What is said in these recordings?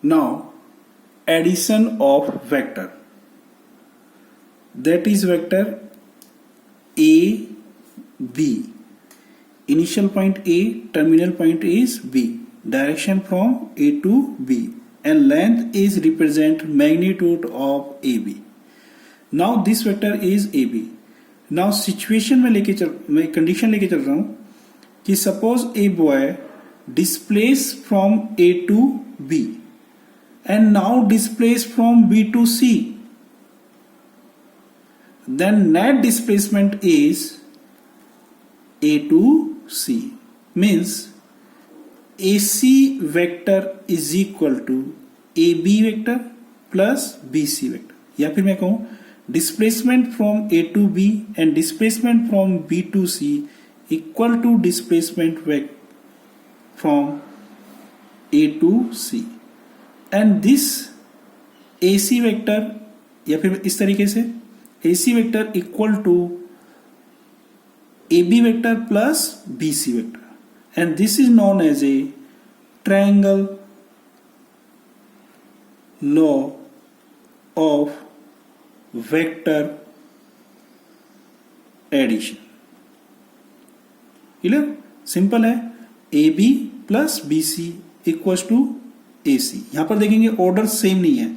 Now, addition of vector, that is vector A, B. Initial point A, terminal point is B. Direction from A to B, and length is represent magnitude of AB. Now this vector is AB. Now situation मैं condition लेके चल रहा हूं कि suppose a boy displace from A to B and now displace from B to C, then net displacement is A to C. Means AC vector is equal to AB vector plus BC vector. या फिर मैं कहूं displacement from A to B and displacement from B to C equal to displacement from A to C. And this AC vector या फिर इस तरीके से AC vector equal to AB vector plus BC vector, and this is known as a triangle law of vector addition. Clear? Simple है. AB plus BC equals to AC. यहां पर देखेंगे order same नहीं है,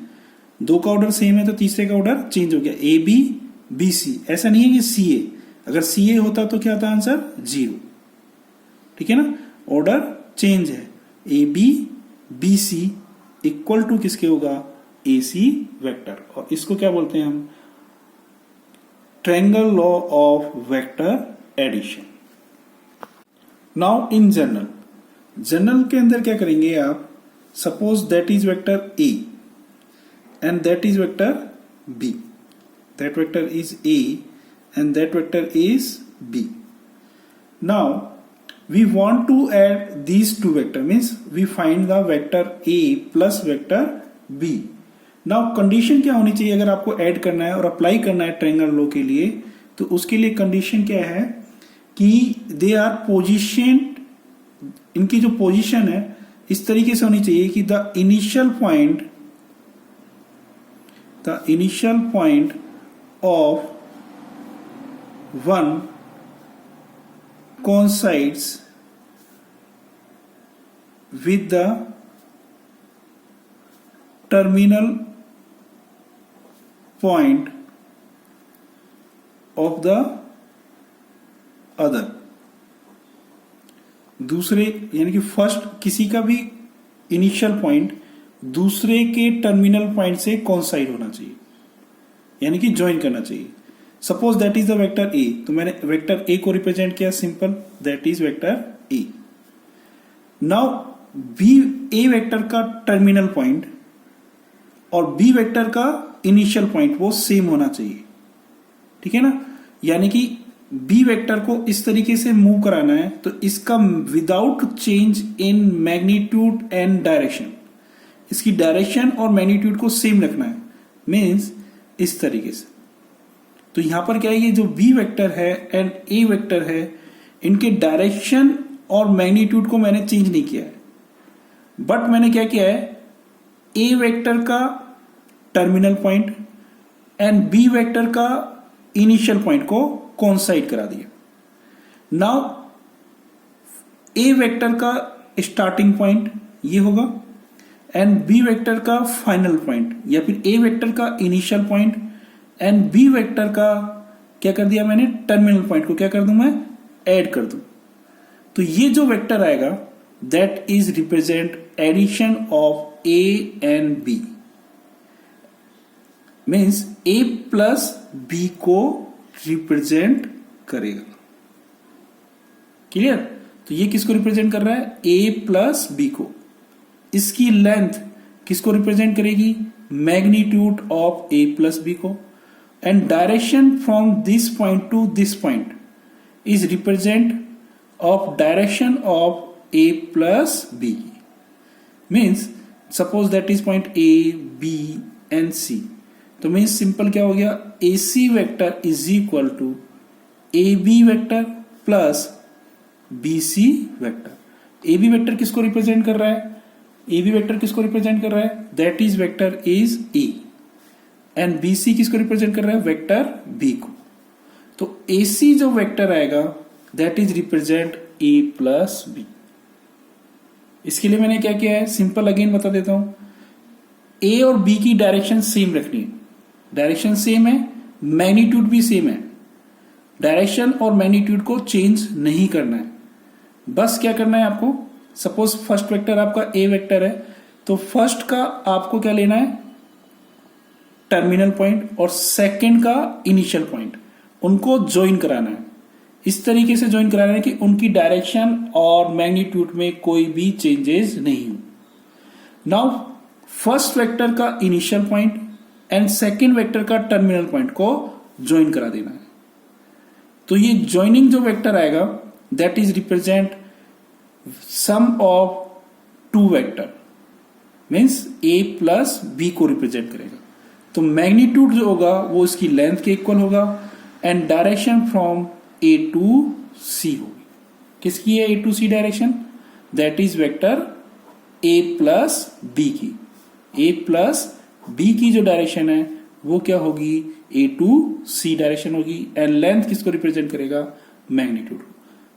दो का ऑर्डर सेम है तो तीसरे का ऑर्डर चेंज हो गया. AB BC, ऐसा नहीं है कि CA. अगर CA होता तो क्या था आंसर? 0. ठीक है ना? ऑर्डर चेंज है. AB BC इक्वल टू किसके होगा? AC vector. और इसको क्या बोलते हैं हम? Triangle law of vector addition. Now in general के अंदर क्या करेंगे आप? Suppose that is vector A and that is vector B. That vector is A and that vector is B. Now we want to add these two vector, means we find the vector A plus vector B. Now condition क्या होनी चाहिए अगर आपको add करना है और apply करना है ट्रायंगल लॉ के लिए? तो उसके लिए कंडीशन क्या है कि दे आर पोजिशन, इनकी जो पोजीशन है इस तरीके से होनी चाहिए कि the initial point of one coincides with the terminal point of the other. दूसरे यानी कि फर्स्ट किसी का भी इनिशियल पॉइंट दूसरे के टर्मिनल पॉइंट से कोइंसाइड होना चाहिए, यानी कि ज्वाइन करना चाहिए. Suppose that is the vector A, तो मैंने वेक्टर ए को रिप्रेजेंट किया simple, that is vector A. Now B, A vector का टर्मिनल पॉइंट और बी वेक्टर का इनिशियल पॉइंट वो सेम होना चाहिए. ठीक है ना? यानी कि बी वेक्टर को इस तरीके से मूव कराना है तो इसका without change in magnitude and direction, इसकी डायरेक्शन और मैग्नीट्यूड को सेम रखना है. मीन्स इस तरीके से. तो यहां पर क्या है, ये जो बी वेक्टर है एंड ए वेक्टर है, इनके डायरेक्शन और मैग्नीट्यूड को मैंने चेंज नहीं किया है, बट मैंने क्या किया है, ए वेक्टर का terminal point and B vector का इनिशियल पॉइंट को कोइंसाइड करा दिया. नाउ ए वेक्टर का स्टार्टिंग पॉइंट ये होगा एंड बी वेक्टर का फाइनल पॉइंट, या फिर ए वेक्टर का initial point and B vector का क्या कर दिया मैंने, टर्मिनल पॉइंट को क्या कर दूं मैं, ऐड कर दूं. तो ये जो वेक्टर आएगा that is represent addition of A and B. Means A plus B को रिप्रेजेंट करेगा. क्लियर? तो ये किसको रिप्रेजेंट कर रहा है? ए प्लस बी को. इसकी लेंथ किसको रिप्रेजेंट करेगी? Magnitude of A plus B को. And direction from this point to this point is represent of direction of A plus B. Means suppose that is point A, B and C. तो means simple क्या हो गया, AC vector is equal to AB vector plus BC vector. AB vector किसको represent कर रहा है? A B vector किसको represent कर रहा है, that is vector is A, and B C किसको रिप्रेजेंट कर रहा है, वेक्टर बी को। तो ए सी जो वेक्टर आएगा that is represent A plus B. इसके लिए मैंने क्या किया है, सिंपल अगेन बता देता हूं, ए और बी की डायरेक्शन सेम रखनी है, डायरेक्शन सेम है, मैग्नीट्यूड भी सेम है, डायरेक्शन और मैग्नीट्यूड को चेंज नहीं करना है। बस क्या करना है आपको, सपोज फर्स्ट वेक्टर आपका ए वेक्टर है, तो फर्स्ट का आपको क्या लेना है, टर्मिनल पॉइंट, और सेकंड का इनिशियल पॉइंट, उनको ज्वाइन कराना है। इस तरीके से ज्वाइन कराना है कि उनकी डायरेक्शन और मैग्नीट्यूड में कोई भी चेंजेस नहीं हो। नाउ फर्स्ट वेक्टर का initial point and second vector का टर्मिनल पॉइंट को ज्वाइन करा देना है। तो ये ज्वाइनिंग जो वेक्टर आएगा that is represent sum of two vector, means A plus B को रिप्रेजेंट करेगा। तो मैग्नीट्यूड जो होगा वो इसकी लेंथ के इक्वल होगा and direction from A to C होगी। किसकी है A to C direction, that is vector A plus B की। ए प्लस बी की जो डायरेक्शन है वो क्या होगी, ए टू सी डायरेक्शन होगी, एंड लेंथ किसको रिप्रेजेंट करेगा, magnitude.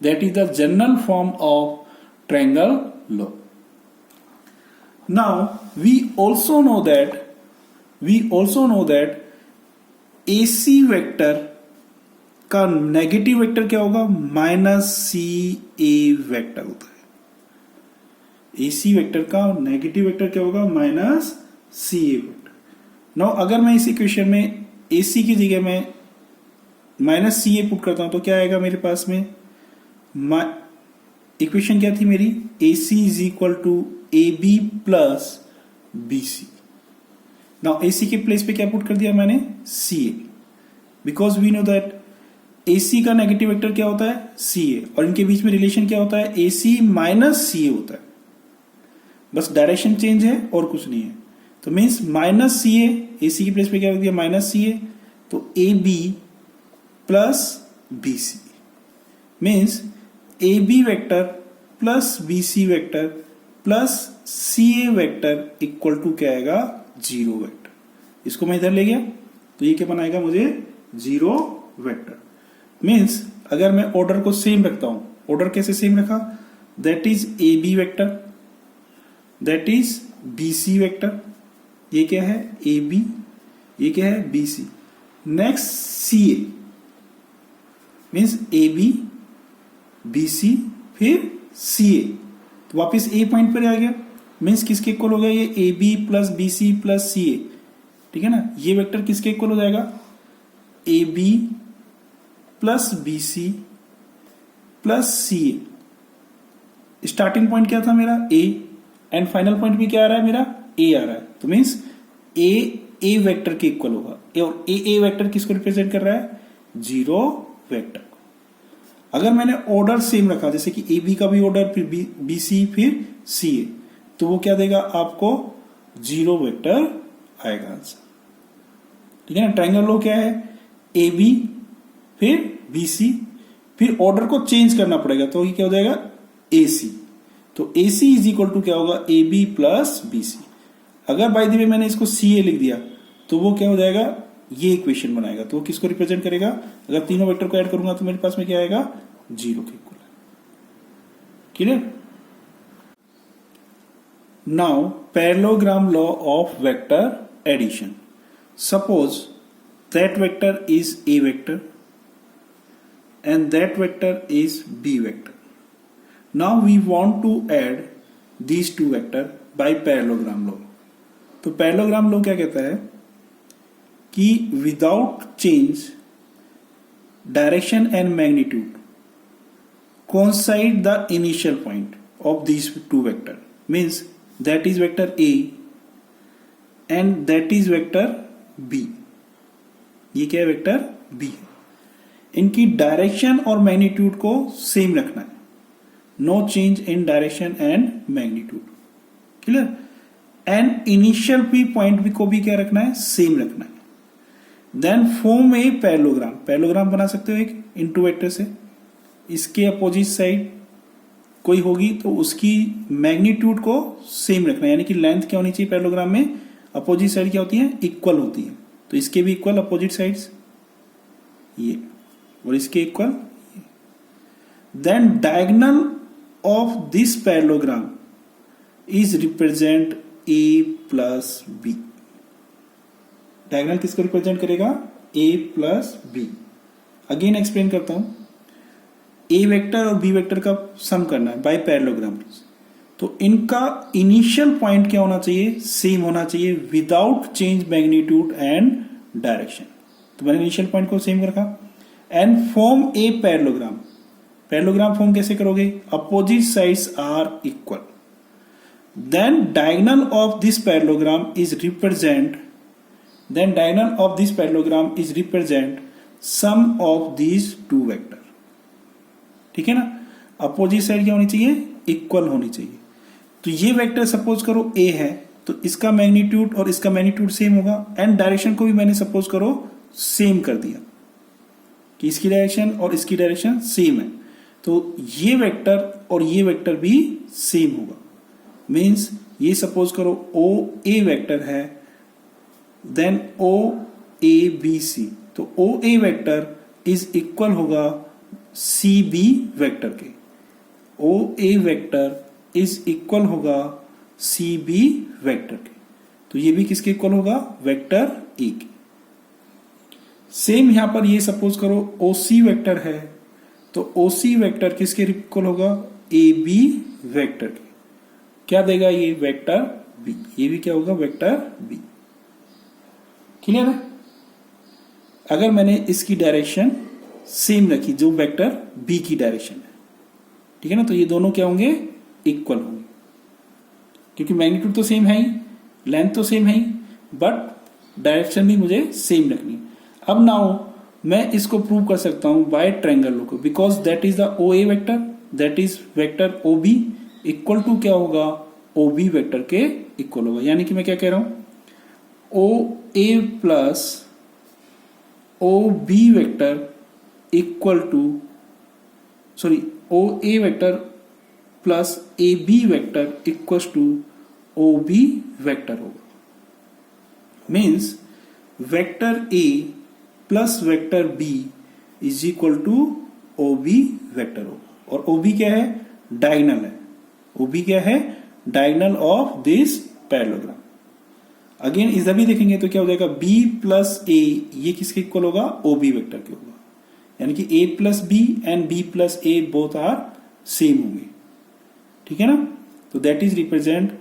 That is the general form of triangle law. Now we also know that AC vector का नेगेटिव वेक्टर क्या होगा, माइनस सी ए वेक्टर होता है। AC वेक्टर का नेगेटिव वेक्टर क्या होगा, minus C A vector. Now अगर मैं इस इक्वेशन में AC की जगह में माइनस सी ए पुट करता हूं तो क्या आएगा मेरे पास में, इक्वेशन क्या थी मेरी, AC is equal to A B plus B C. Now AC के प्लेस पे क्या पुट कर दिया मैंने, C A, because we know that AC का नेगेटिव वेक्टर क्या होता है, सी ए, और इनके बीच में रिलेशन क्या होता है, AC माइनस सी ए होता है। बस डायरेक्शन चेंज है और कुछ नहीं है। तो means minus C A, AC की प्लेस पे क्या रख दिया, माइनस सी ए, तो A B plus B C, means A B vector plus B C vector plus C A vector equal to क्या आएगा, जीरो वेक्टर। इसको मैं इधर ले गया तो ये क्या बनाएगा मुझे, जीरो वेक्टर। मीन्स अगर मैं ऑर्डर को सेम रखता हूं, ऑर्डर कैसे सेम रखा, that is A B vector, that is B C vector, ये क्या है ए बी, ये क्या है B C, next C A, means A B B C फिर सी ए, तो वापिस ए पॉइंट पर आ गया, मीन्स किसके इक्वल हो गया, ये A B plus B C plus C A, ठीक है ना। ये वेक्टर किसके इक्वल हो जाएगा, A B plus B C plus C A. Starting point क्या था मेरा, ए, एंड फाइनल पॉइंट भी क्या आ रहा है मेरा, ए आ रहा है। तो मीन्स ए वेक्टर के इक्वल होगा, और ए वेक्टर किसको रिप्रेजेंट कर रहा है, जीरो वेक्टर को। अगर मैंने ऑर्डर सेम रखा, जैसे कि ए बी का भी ऑर्डर, फिर बी सी फिर सी ए, तो वो क्या देगा आपको, जीरो वेक्टर आएगा आंसर, ठीक है ना। ट्रायंगल लॉ क्या है, ए बी फिर बी सी, फिर ऑर्डर को चेंज करना पड़ेगा, तो ये क्या हो जाएगा, ए सी। तो A C is equal to क्या होगा, A B plus B C. अगर बाय द वे मैंने इसको सी ए लिख दिया तो वो क्या हो जाएगा, ये इक्वेशन बनाएगा, तो वो किसको रिप्रेजेंट करेगा, अगर तीनों वेक्टर को ऐड करूंगा तो मेरे पास में क्या आएगा, जीरो के इक्वल। Clear. Now parallelogram law of vector addition. Suppose that vector is a vector and that vector is b vector. Now we want to add these two vector by parallelogram law. तो parallelogram law क्या कहता है कि without change direction and magnitude coincide the initial point of these two vector, means that is vector a and that is vector b। ये क्या है, vector B है। इनकी डायरेक्शन और मैग्नीट्यूड को सेम रखना है, no change in direction and magnitude, clear. And initial P point को भी क्या रखना है, सेम रखना है। देन फॉर्म ए पैरेललोग्राम बना सकते हो एक इनटू वेक्टर से, इसके अपोजिट साइड कोई होगी तो उसकी मैग्नीट्यूड को सेम रखना है, यानी कि लेंथ क्या होनी चाहिए पैरेललोग्राम में, अपोजिट साइड क्या होती है, इक्वल होती है। तो इसके भी इक्वल अपोजिट साइड्स ये, और इसके इक्वल। Then diagonal of this parallelogram is represent A plus B. Diagonal किसको रिप्रेजेंट करेगा, A plus B. Again explain करता हूं, ए वेक्टर और बी वेक्टर का सम करना है बाय पैरेललोग्राम, तो इनका इनिशियल पॉइंट क्या होना चाहिए, सेम होना चाहिए without change magnitude and direction. तो मैंने इनिशियल पॉइंट को सेम रखा। And form a parallelogram. Parallelogram form कैसे करोगे, opposite sides are equal. Then diagonal of this parallelogram is represent sum of these two vector. ठीक है ना, अपोजिट साइड क्या होनी चाहिए, इक्वल होनी चाहिए। तो ये वेक्टर सपोज करो ए है, तो इसका मैग्नीट्यूड और इसका मैग्नीट्यूड सेम होगा, एंड डायरेक्शन को भी मैंने सपोज करो सेम कर दिया कि इसकी डायरेक्शन और इसकी डायरेक्शन सेम है, तो ये वेक्टर और ये वेक्टर भी सेम होगा। मीन्स ये सपोज करो ओ ए वेक्टर है, then O A B C, तो O A vector is equal होगा सी बी वेक्टर के। O A vector is equal होगा सी बी वेक्टर के, तो ये भी किसके इक्वल होगा, वेक्टर ए के। सेम यहां पर ये सपोज करो ओ सी वेक्टर है, तो ओ सी वेक्टर किसके इक्वल होगा, ए बी वेक्टर के। क्या देगा ये, वेक्टर बी। ये भी क्या होगा, वेक्टर बी। क्लियर है। अगर मैंने इसकी डायरेक्शन सेम रखी जो वेक्टर बी की डायरेक्शन है, ठीक है ना, तो ये दोनों क्या होंगे, इक्वल होंगे, क्योंकि मैग्नीट्यूड तो सेम है ही, लेंथ तो सेम है ही, बट डायरेक्शन भी मुझे सेम रखनी है। अब नाउ मैं इसको प्रूव कर सकता हूं बाय ट्रायंगल लॉ को, because that is the O A vector, that is vector O B equal to क्या होगा, ओ बी वेक्टर के इक्वल होगा। यानी कि मैं क्या कह रहा हूं, O A plus O B vector equal to, sorry, O A vector plus A B vector equal to O B vector होगा। Means vector A plus vector B is equal to O B vector होगा। और O B क्या है, diagonal है। O B क्या है, diagonal of this parallelogram. Again इधर भी देखेंगे तो क्या हो जाएगा, बी प्लस ए, ये किसके इक्वल होगा, ओ बी वेक्टर के होगा। यानी कि A plus B and B plus A both are same होंगे। ठीक है ना, तो that is represent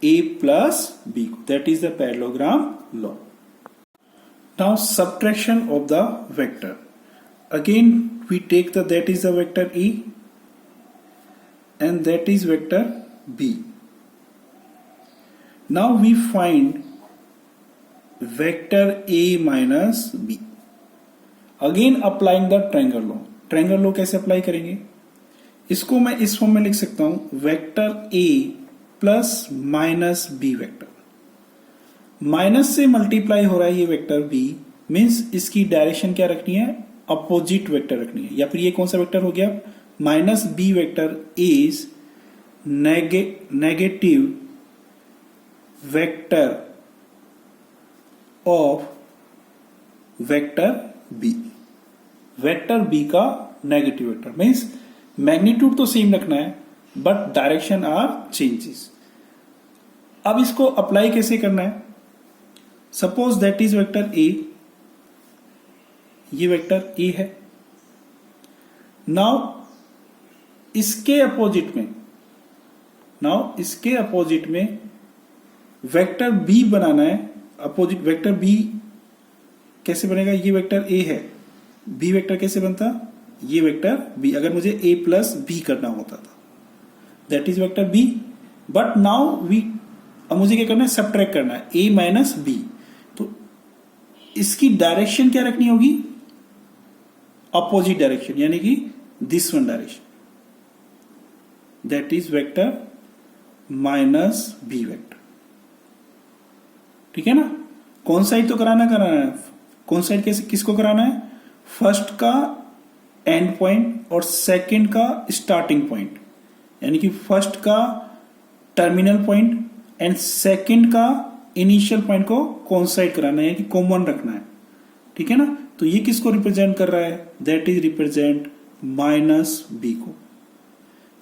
A plus B, that is the parallelogram law. Now subtraction of the vector. Again we take the, that is the vector E and that is vector B. Now we find vector A minus B. Again applying the triangle law. Triangle law कैसे apply करेंगे, इसको मैं इस form में लिख सकता हूं, vector A plus minus B vector. Minus से मल्टीप्लाई हो रहा है ये वेक्टर बी, मीन्स इसकी डायरेक्शन क्या रखनी है, अपोजिट वेक्टर रखनी है। या फिर ये कौन सा वेक्टर हो गया, minus B vector is negative vector of vector B. Vector B का नेगेटिव वेक्टर, मीन्स मैग्नीट्यूड तो सेम रखना है बट डायरेक्शन आर चेंजेस। अब इसको अप्लाई कैसे करना है, सपोज दैट इज वेक्टर ए, ये वेक्टर ए है। नाउ इसके अपोजिट में वेक्टर बी बनाना है। अपोजिट वेक्टर बी कैसे बनेगा, ये वेक्टर ए है, बी वेक्टर कैसे बनता, ये वेक्टर बी, अगर मुझे ए प्लस बी करना होता था, that is vector B. But now अब मुझे क्या करना है, सबट्रैक्ट करना है ए माइनस बी। तो इसकी डायरेक्शन क्या रखनी होगी, अपोजिट डायरेक्शन, यानी कि this one direction, that is vector minus B vector. ठीक है ना, कौन साइड तो कराना है, कौन साइड कैसे किसको कराना है, फर्स्ट का एंड पॉइंट और सेकंड का स्टार्टिंग पॉइंट, यानी कि फर्स्ट का टर्मिनल पॉइंट एंड सेकंड का इनिशियल पॉइंट को कोइंसाइड कराना है, कि कॉमन रखना है, ठीक है ना। तो ये किसको रिप्रेजेंट कर रहा है, that is represent minus B को।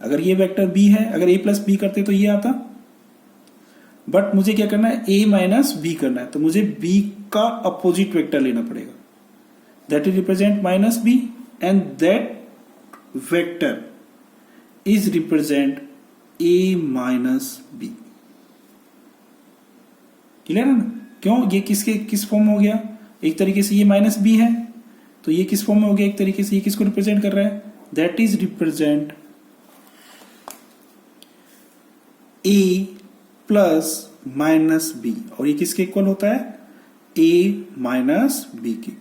अगर ये वेक्टर बी है, अगर ए प्लस बी करते तो ये आता, बट मुझे क्या करना है, ए माइनस बी करना है, तो मुझे बी का अपोजिट वेक्टर लेना पड़ेगा, that is represent minus B and that vector is represent A minus B. Clear है ना। क्यों, ये किस फॉर्म में हो गया, एक तरीके से ये माइनस बी है, तो ये किस फॉर्म में हो गया, एक तरीके से ये किसको रिप्रेजेंट कर रहा है, that is represent A plus minus B, और ये किसके इक्वल होता है, ए माइनस बी के।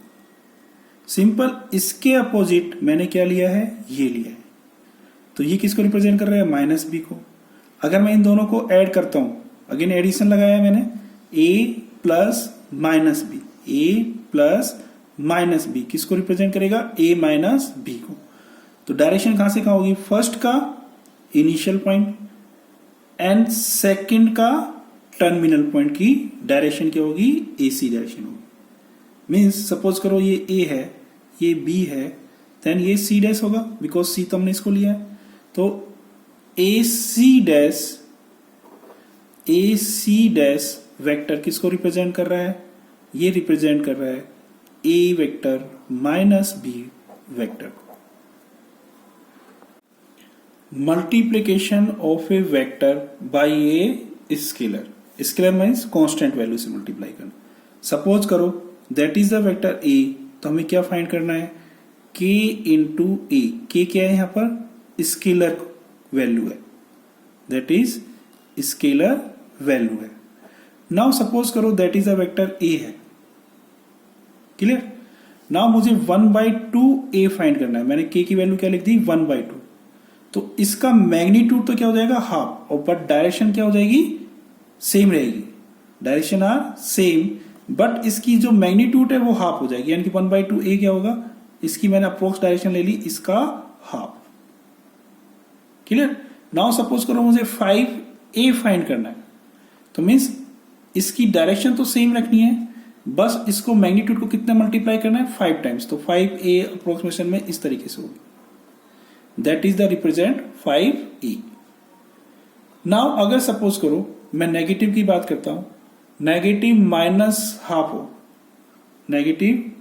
सिंपल, इसके अपोजिट मैंने क्या लिया है, ये लिया है, तो ये किसको रिप्रेजेंट कर रहा है, माइनस बी को। अगर मैं इन दोनों को ऐड करता हूं, अगेन एडिशन लगाया मैंने, ए प्लस माइनस बी, ए प्लस माइनस बी किसको रिप्रेजेंट करेगा, ए माइनस बी को। तो डायरेक्शन कहां से कहां होगी, फर्स्ट का इनिशियल पॉइंट एंड सेकंड का टर्मिनल पॉइंट की डायरेक्शन क्या होगी, एसी डायरेक्शन होगी। मींस सपोज करो ये ए है, ये बी है, देन ये सी डैश होगा, बिकॉज सी तो हमने इसको लिया है। तो ए सी डैश वेक्टर किसको रिप्रेजेंट कर रहा है, ये रिप्रेजेंट कर रहा है A vector minus B vector को। Multiplication of A vector by a scalar, scalar means constant value से मल्टीप्लाई करना। सपोज करो that is the vector A, तो हमें क्या फाइंड करना है, के इंटू ए। के क्या है यहां पर, स्केलर वैल्यू है, दैट इज स्केलर वैल्यू है। नाउ सपोज करो that is a vector A है, क्लियर। नाउ मुझे 1/2 ए फाइंड करना है, मैंने के की वैल्यू क्या लिख दी, 1/2। तो इसका मैग्नीट्यूड तो क्या हो जाएगा, हाफ, और बट डायरेक्शन क्या हो जाएगी, सेम रहेगी, डायरेक्शन आर सेम, बट इसकी जो मैग्नीट्यूड है वो हाफ हो जाएगी, यानी कि 1/2 ए क्या होगा, इसकी मैंने अप्रोक्स डायरेक्शन ले ली, इसका हाफ। क्लियर। नाउ सपोज करो मुझे 5a फाइंड करना है, तो मीन्स इसकी डायरेक्शन तो सेम रखनी है, बस इसको मैग्नीट्यूड को कितना मल्टीप्लाई करना है, 5 टाइम्स। तो 5a अप्रोक्सीमेशन में इस तरीके से होगी, that is the represent 5a। Now अगर सपोज करो मैं नेगेटिव की बात करता हूं, नेगेटिव माइनस हाफ हो, नेगेटिव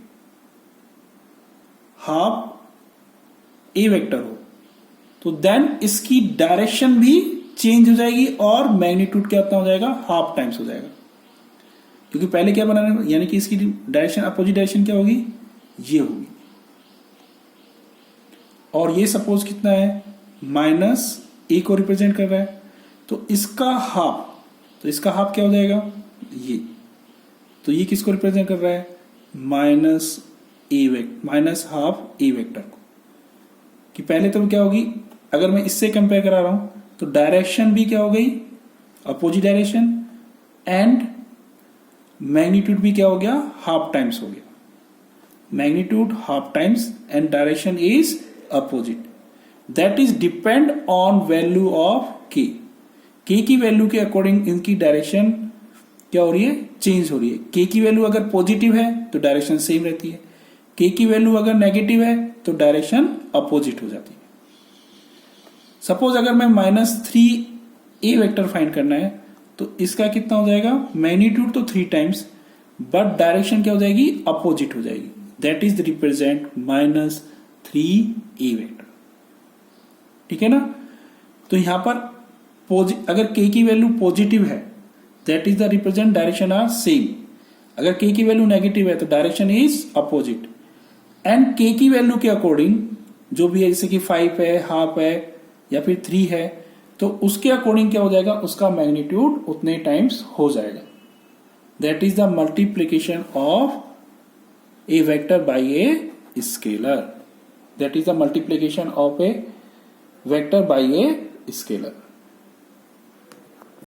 हाफ ए वेक्टर हो, तो देन इसकी डायरेक्शन भी चेंज हो जाएगी और मैग्नीट्यूड क्या हो जाएगा, हाफ टाइम्स हो जाएगा, क्योंकि पहले क्या बनाना है, यानी कि इसकी डायरेक्शन अपोजिट डायरेक्शन क्या होगी, ये होगी। और ये सपोज कितना है, माइनस ए को रिप्रेजेंट कर रहा है, तो इसका हाफ, तो इसका हाफ क्या हो जाएगा, ये, तो ये किसको रिप्रेजेंट कर रहा है, माइनस ए वेक्टर, माइनस हाफ ए वेक्टर को। कि पहले तो क्या होगी, अगर मैं इससे कंपेयर करा रहा हूं तो डायरेक्शन भी क्या हो गई, अपोजिट डायरेक्शन, एंड मैग्नीट्यूड भी क्या हो गया, हाफ टाइम्स हो गया, magnitude half times and direction is opposite. That is depend on value of के। के की वैल्यू के अकॉर्डिंग इनकी डायरेक्शन क्या हो रही है, चेंज हो रही है। के की वैल्यू अगर पॉजिटिव है तो डायरेक्शन सेम रहती है, के की वैल्यू अगर नेगेटिव है तो डायरेक्शन अपोजिट हो जाती है। सपोज अगर मैं -3a वेक्टर फाइंड करना है, तो इसका कितना हो जाएगा, मैग्नीट्यूड तो 3 टाइम्स, बट डायरेक्शन क्या हो जाएगी, अपोजिट हो जाएगी, that is represent -3a vector. ठीक है ना। तो यहां पर अगर k की वैल्यू पॉजिटिव है, that is the represent direction are same. अगर k की वैल्यू नेगेटिव है तो direction is opposite, and k की वैल्यू के अकॉर्डिंग जो भी है, जैसे कि 5 है, हाफ है या फिर 3 है, तो उसके अकॉर्डिंग क्या हो जाएगा, उसका मैग्नीट्यूड उतने टाइम्स हो जाएगा। That is the multiplication of A vector by a scalar, that is the multiplication of A vector by a scalar.